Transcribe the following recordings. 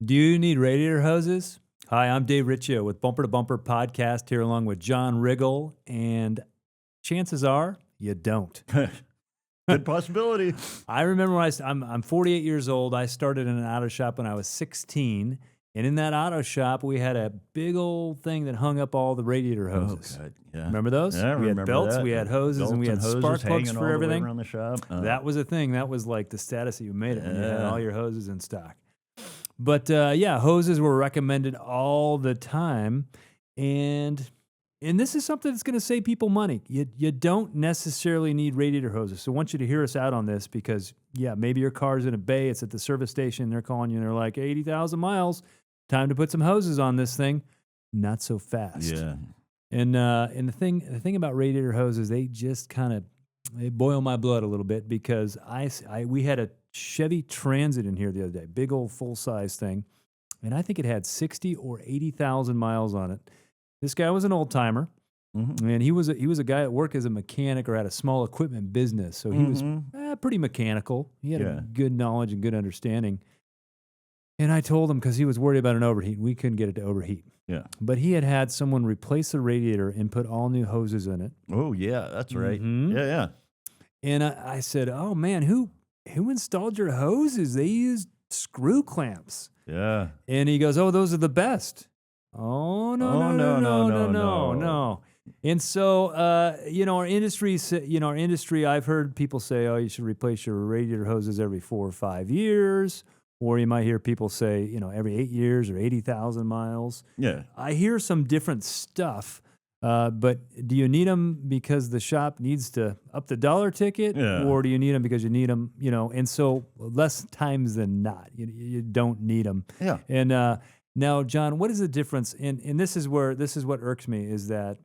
Do you need radiator hoses? Hi, I'm Dave Riccio with Bumper to Bumper Podcast here along with John Riggle, and chances are you don't. Good possibility. I remember when I'm 48 years old. I started in an auto shop when I was 16, and in that auto shop we had a big old thing that hung up all the radiator hoses. Oh, God. Yeah. Remember those? Yeah, I we had remember belts, that. we had hoses, Belts and we had hoses spark plugs hanging for all the way everything. around the shop. That was a thing. That was like the status that you made it when you had Yeah. all your hoses in stock. But yeah, hoses were recommended all the time, and this is something that's going to save people money. You don't necessarily need radiator hoses. So I want you to hear us out on this because, yeah, maybe your car's in a bay, it's at the service station, they're calling you, and they're like, 80,000 miles, time to put some hoses on this thing. Not so fast. Yeah. And the thing about radiator hoses, they just kind of boil my blood a little bit because we had a Chevy Transit in here the other day, big old full size thing, and I think it had 60 or 80,000 miles on it. This guy was an old timer, and he was a guy that worked as a mechanic or had a small equipment business, so he was pretty mechanical. He had a good knowledge and good understanding. And I told him because he was worried about an overheat, we couldn't get it to overheat. Yeah. But he had someone replace the radiator and put all new hoses in it. Oh, yeah, that's right. Mhm. Yeah. And I said, "Oh man, who installed your hoses? They used screw clamps." Yeah. And he goes, "Oh, those are the best." Oh no. And so, our industry. I've heard people say, "Oh, you should replace your radiator hoses every 4 or 5 years," or you might hear people say, every 8 years or 80,000 miles. Yeah. I hear some different stuff. But do you need them because the shop needs to up the dollar ticket, or do you need them because you need them? And so less times than not, you don't need them. Yeah. And now, John, what is the difference? And this is what irks me is that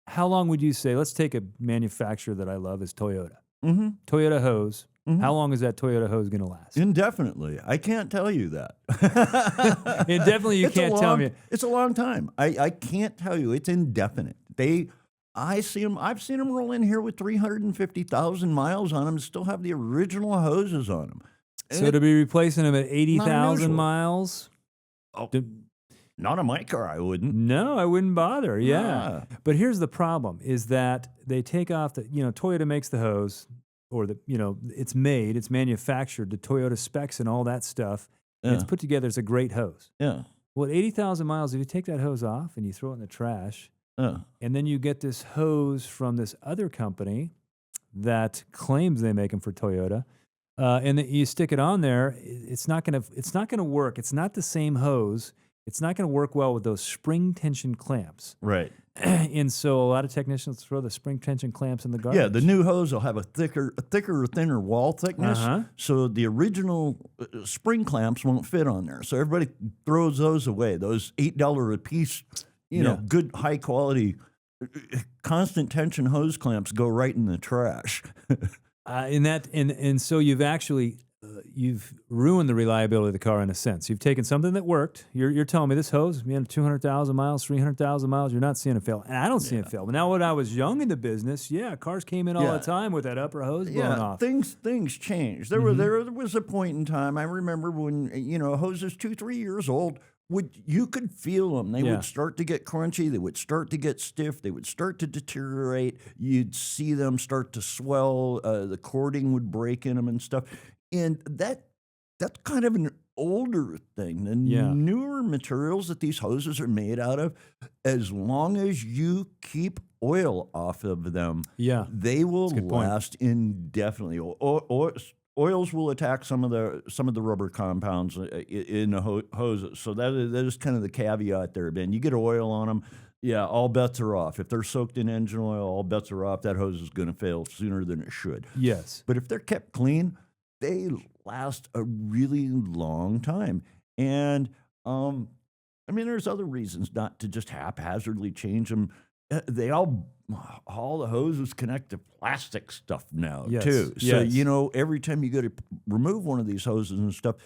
how long would you say? Let's take a manufacturer that I love is Toyota. Mm-hmm. Toyota hose. Mm-hmm. How long is that Toyota hose going to last? Indefinitely. I can't tell you that. Indefinitely, you can't tell me. It's a long time. I can't tell you. It's indefinite. I've seen them roll in here with 350,000 miles on them, still have the original hoses on them. So to be replacing them at 80,000 unusual. miles? Oh, not on my car, I wouldn't. No, I wouldn't bother. Yeah. Nah. But here's the problem is that they take off Toyota makes the hose or it's manufactured to Toyota specs and all that stuff. And it's put together as a great hose. Yeah. Well, at 80,000 miles, if you take that hose off and you throw it in the trash, and then you get this hose from this other company that claims they make them for Toyota, and you stick it on there, it's not gonna work. It's not the same hose. It's not going to work well with those spring tension clamps. Right. And so a lot of technicians throw the spring tension clamps in the garbage. Yeah, the new hose will have a thicker or thinner wall thickness, so the original spring clamps won't fit on there. So everybody throws those away. Those $8 a piece, good high quality, constant tension hose clamps go right in the trash. And so you've actually you've ruined the reliability of the car in a sense. You've taken something that worked. You're telling me this hose, 200,000 miles, 300,000 miles, you're not seeing it fail. And I don't see it fail. But now when I was young in the business, cars came in all the time with that upper hose blowing off. Things changed. There was a point in time, I remember when, hoses 2-3 years old, you could feel them. They would start to get crunchy. They would start to get stiff. They would start to deteriorate. You'd see them start to swell. The cording would break in them and stuff. And that's kind of an older thing. The newer materials that these hoses are made out of, as long as you keep oil off of them, they will last indefinitely. Oils will attack some of the rubber compounds in the hoses. So that is kind of the caveat there, Ben. You get oil on them, all bets are off. If they're soaked in engine oil, all bets are off. That hose is going to fail sooner than it should. Yes. But if they're kept clean, they last a really long time. And, there's other reasons not to just haphazardly change them. All the hoses connect to plastic stuff now, too. So, every time you go to remove one of these hoses and stuff,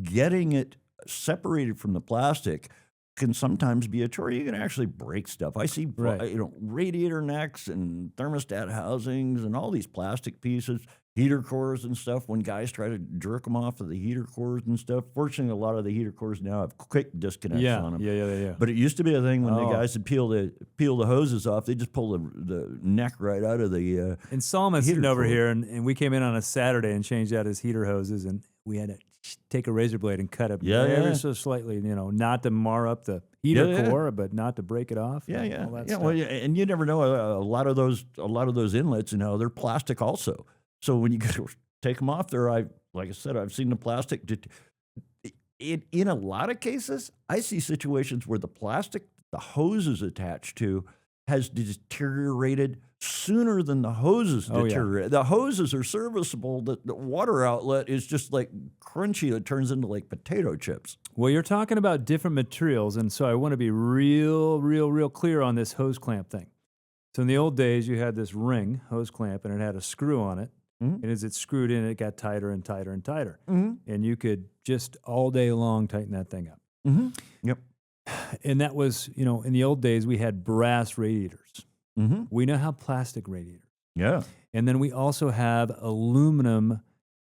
getting it separated from the plastic can sometimes be a chore. You can actually break stuff. I see, radiator necks and thermostat housings and all these plastic pieces. heater cores and stuff when guys try to jerk them off of the heater cores and stuff. Fortunately, a lot of the heater cores now have quick disconnects on them. Yeah. But it used to be a thing when the guys would peel the hoses off. They just pull the neck right out of the And Salman's sitting over here, and we came in on a Saturday and changed out his heater hoses, and we had to take a razor blade and cut it ever so slightly, not to mar up the heater core, but not to break it off. Yeah. All that stuff. Well, and you never know. A lot of those inlets, they're plastic also. So when you go to take them off there, like I said, I've seen the plastic. In a lot of cases, I see situations where the plastic the hose is attached to has deteriorated sooner than the hoses deteriorate. The hoses are serviceable. The water outlet is just like crunchy. It turns into like potato chips. Well, you're talking about different materials, and so I want to be real clear on this hose clamp thing. So in the old days, you had this ring hose clamp, and it had a screw on it. Mm-hmm. And as it screwed in, it got tighter and tighter and tighter. Mm-hmm. And you could just all day long tighten that thing up. Mm-hmm. Yep. And that was, in the old days, we had brass radiators. Mm-hmm. We now have plastic radiators. Yeah. And then we also have aluminum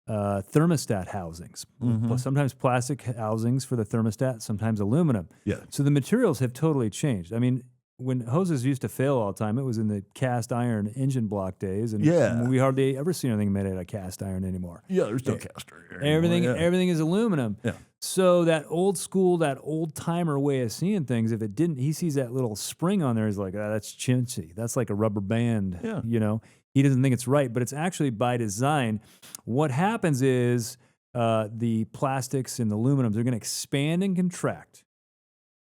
thermostat housings. Mm-hmm. Sometimes plastic housings for the thermostat, sometimes aluminum. Yeah. So the materials have totally changed. I mean, when hoses used to fail all the time, it was in the cast iron engine block days, and we hardly ever see anything made out of cast iron anymore. Yeah, there's no cast iron. Everything is aluminum. Yeah. So that old school, that old timer way of seeing things, if it didn't, he sees that little spring on there, he's like, that's chintzy. That's like a rubber band. Yeah. He doesn't think it's right, but it's actually by design. What happens is the plastics and the aluminums are going to expand and contract.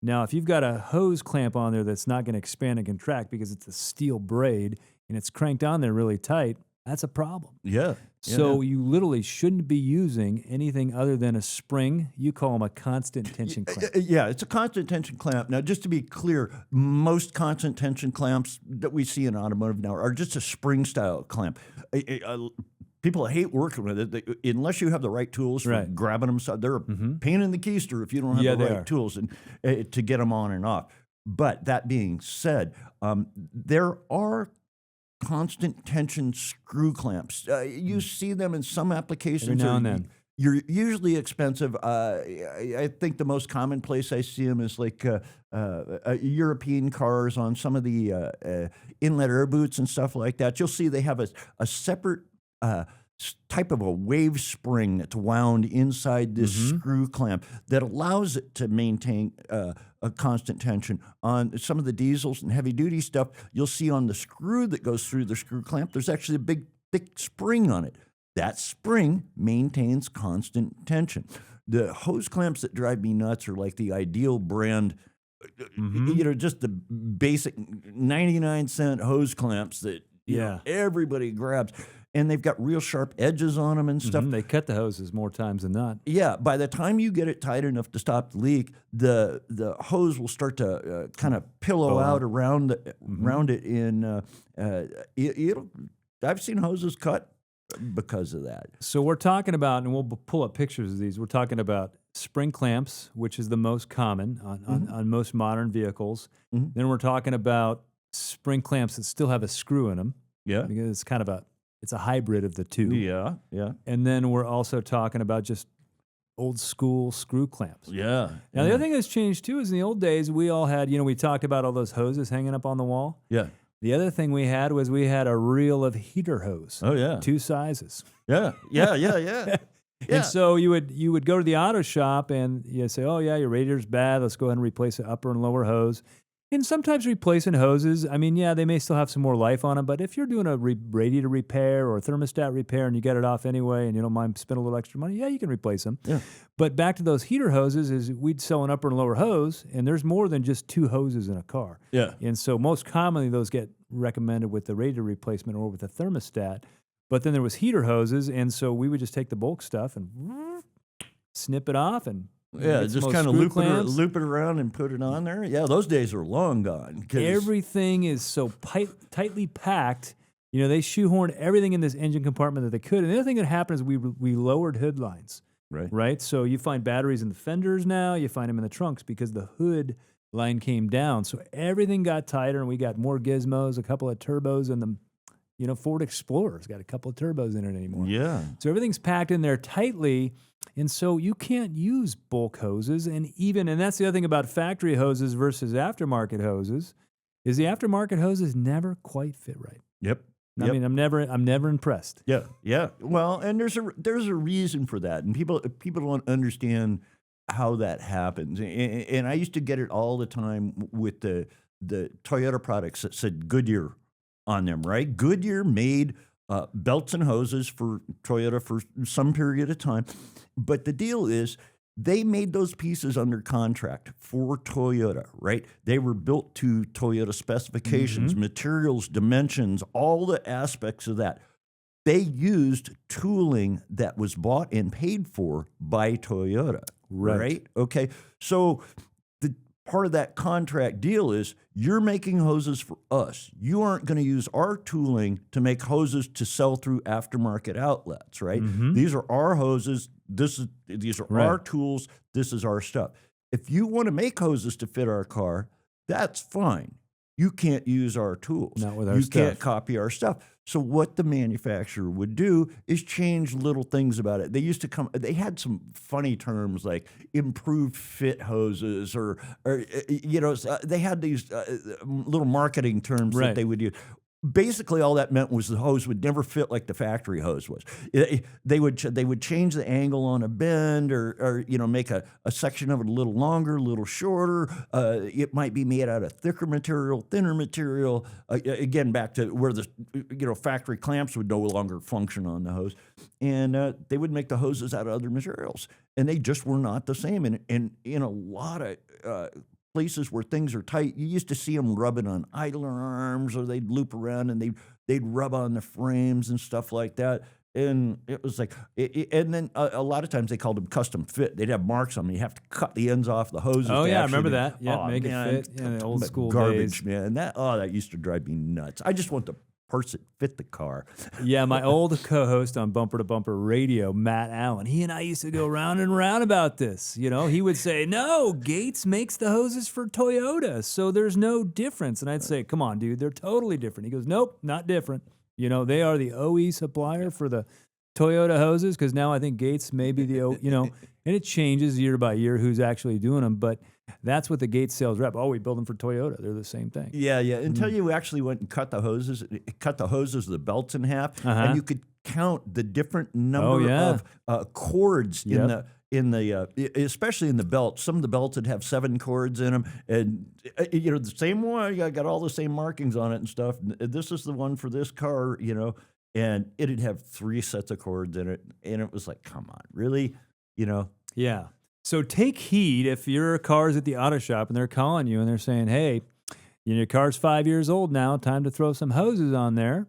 Now, if you've got a hose clamp on there that's not going to expand and contract because it's a steel braid and it's cranked on there really tight, that's a problem. Yeah. So you literally shouldn't be using anything other than a spring. You call them a constant tension clamp. Yeah, it's a constant tension clamp. Now, just to be clear, most constant tension clamps that we see in automotive now are just a spring-style clamp. People hate working with it unless you have the right tools for grabbing them. So they're a pain in the keister if you don't have the right tools to get them on and off. But that being said, there are constant tension screw clamps. You see them in some applications. Every now and then. You're usually expensive. I think the most common place I see them is like European cars on some of the inlet air boots and stuff like that. You'll see they have a separate type of a wave spring that's wound inside this screw clamp that allows it to maintain a constant tension. On some of the diesels and heavy duty stuff, you'll see on the screw that goes through the screw clamp, there's actually a big thick spring on it. That spring maintains constant tension. The hose clamps that drive me nuts are like the Ideal brand, just the basic 99-cent hose clamps that everybody grabs. And they've got real sharp edges on them and stuff. They cut the hoses more times than not. Yeah, by the time you get it tight enough to stop the leak, the hose will start to kind of pillow out around it. In I've seen hoses cut because of that. So we're talking about, and we'll pull up pictures of these. We're talking about spring clamps, which is the most common on most modern vehicles. Then we're talking about spring clamps that still have a screw in them. Yeah, because it's kind of it's a hybrid of the two. Yeah. And then we're also talking about just old school screw clamps. Yeah. Now, the other thing that's changed, too, is in the old days, we all had, we talked about all those hoses hanging up on the wall. Yeah. The other thing we had was we had a reel of heater hose. Oh, yeah. 2 sizes. Yeah. And so you would go to the auto shop and you'd say, oh, yeah, your radiator's bad. Let's go ahead and replace the upper and lower hose. And sometimes replacing hoses, I mean, they may still have some more life on them, but if you're doing a radiator repair or a thermostat repair and you get it off anyway and you don't mind spending a little extra money, you can replace them. Yeah. But back to those heater hoses is we'd sell an upper and lower hose, and there's more than just 2 hoses in a car. Yeah. And so most commonly those get recommended with the radiator replacement or with a thermostat. But then there was heater hoses, and so we would just take the bulk stuff and snip it off and just kind of loop it around and put it on there. Yeah, those days are long gone. Everything is so tightly packed. They shoehorned everything in this engine compartment that they could. And the other thing that happened is we lowered hood lines. Right? So you find batteries in the fenders now. You find them in the trunks because the hood line came down. So everything got tighter, and we got more gizmos, a couple of turbos, and Ford Explorer's got a couple of turbos in it anymore. Yeah. So everything's packed in there tightly. And so you can't use bulk hoses. And that's the other thing about factory hoses versus aftermarket hoses, is the aftermarket hoses never quite fit right. Yep. I mean, I'm never impressed. Yeah, yeah. Well, and there's a reason for that, and people don't understand how that happens. And I used to get it all the time with the Toyota products that said Goodyear on them. Right? Goodyear made belts and hoses for Toyota for some period of time, but the deal is, they made those pieces under contract for Toyota, right? They were built to Toyota specifications, materials, dimensions, all the aspects of that. They used tooling that was bought and paid for by Toyota, right? Okay, so the part of that contract deal is, you're making hoses for us. You aren't going to use our tooling to make hoses to sell through aftermarket outlets, right? These are our hoses. These are our tools. This is our stuff. If you want to make hoses to fit our car, that's fine. You can't use our tools. Not with our you stuff. can't copy our stuff. So what the manufacturer would do is change little things about it. They had some funny terms like improved fit hoses, or they had these little marketing terms that they would use. Basically, all that meant was the hose would never fit like the factory hose was. They would change the angle on a bend, or make a section of it a little longer, a little shorter. It might be made out of thicker material, thinner material. Again, back to where the factory clamps would no longer function on the hose, and they would make the hoses out of other materials, and they just were not the same. And in a lot of places where things are tight, you used to see them rubbing on idler arms, or they'd loop around and they'd rub on the frames and stuff like that. And it was like, and then a lot of times they called them custom fit. They'd have marks on them. You have to cut the ends off the hoses. Oh, to yeah, I actually remember that. Yeah, make it fit. Yeah, the old school garbage, days. man. That used to drive me nuts. I just want the parts that fit the car. Yeah, my old co-host on Bumper to Bumper Radio, Matt Allen, he and I used to go round and round about this. He would say, no, Gates makes the hoses for Toyota, so there's no difference. And I'd say, come on, dude, they're totally different. He goes, nope, not different. They are the OE supplier for the Toyota hoses, because now I think Gates may be the, and it changes year by year who's actually doing them, but that's what the Gates sales rep. Oh, we build them for Toyota. They're the same thing. Yeah. Until you actually went and cut the hoses, the belts in half, and you could count the different number of cords in the especially in the belt. Some of the belts would have 7 cords in them, and the same one. I got all the same markings on it and stuff. This is the one for this car, and it'd have 3 sets of cords in it, and it was like, come on, really, Yeah. So take heed if your car's at the auto shop and they're calling you and they're saying, hey, your car's 5 years old now, time to throw some hoses on there.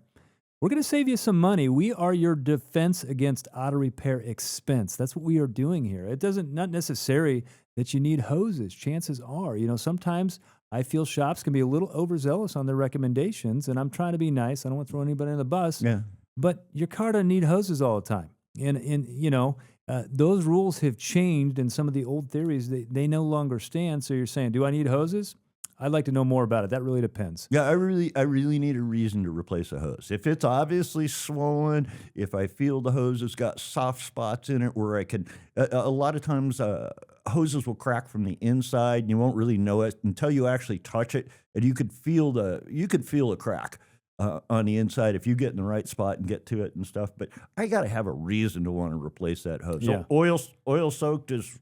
We're going to save you some money. We are your defense against auto repair expense. That's what we are doing here. It not necessary that you need hoses. Chances are, sometimes I feel shops can be a little overzealous on their recommendations, and I'm trying to be nice. I don't want to throw anybody in the bus. Yeah. But your car doesn't need hoses all the time. And those rules have changed, and some of the old theories, they no longer stand. So you're saying, do I need hoses? I'd like to know more about it. That really depends. Yeah, I really need a reason to replace a hose. If it's obviously swollen, if I feel the hose has got soft spots in it where I can, a lot of times hoses will crack from the inside, and you won't really know it until you actually touch it, and you could feel a crack on the inside if you get in the right spot and get to it and stuff. But I got to have a reason to want to replace that hose. Yeah. So oil soaked is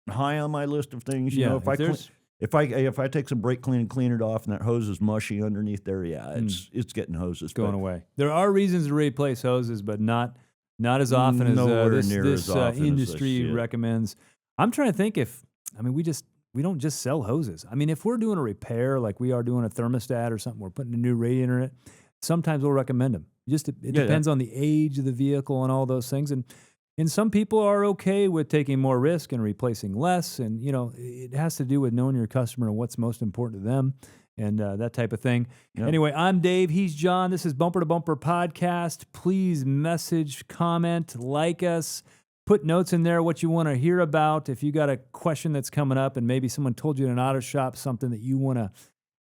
high on my list of things. If I take some brake clean and clean it off, and that hose is mushy underneath there, it's getting hoses going away. There are reasons to replace hoses, but not as often as this industry recommends. I'm trying to think we don't just sell hoses. I mean, if we're doing a repair, like we are doing a thermostat or something, we're putting a new radiator in it, sometimes we'll recommend them. It depends on the age of the vehicle and all those things. And some people are okay with taking more risk and replacing less. And, it has to do with knowing your customer and what's most important to them and that type of thing. Yep. Anyway, I'm Dave. He's John. This is Bumper to Bumper Podcast. Please message, comment, like us. Put notes in there what you want to hear about. If you got a question that's coming up and maybe someone told you in an auto shop something that you want to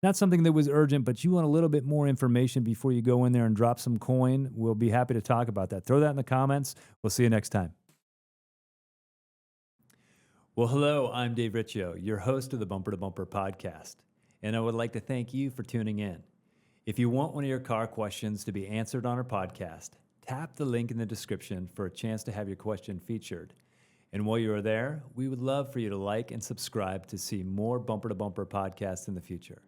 not something that was urgent, but you want a little bit more information before you go in there and drop some coin, we'll be happy to talk about that. Throw that in the comments. We'll see you next time. Well, hello, I'm Dave Riccio, your host of the Bumper to Bumper podcast, and I would like to thank you for tuning in. If you want one of your car questions to be answered on our podcast, tap the link in the description for a chance to have your question featured. And while you are there, we would love for you to like and subscribe to see more Bumper to Bumper podcasts in the future.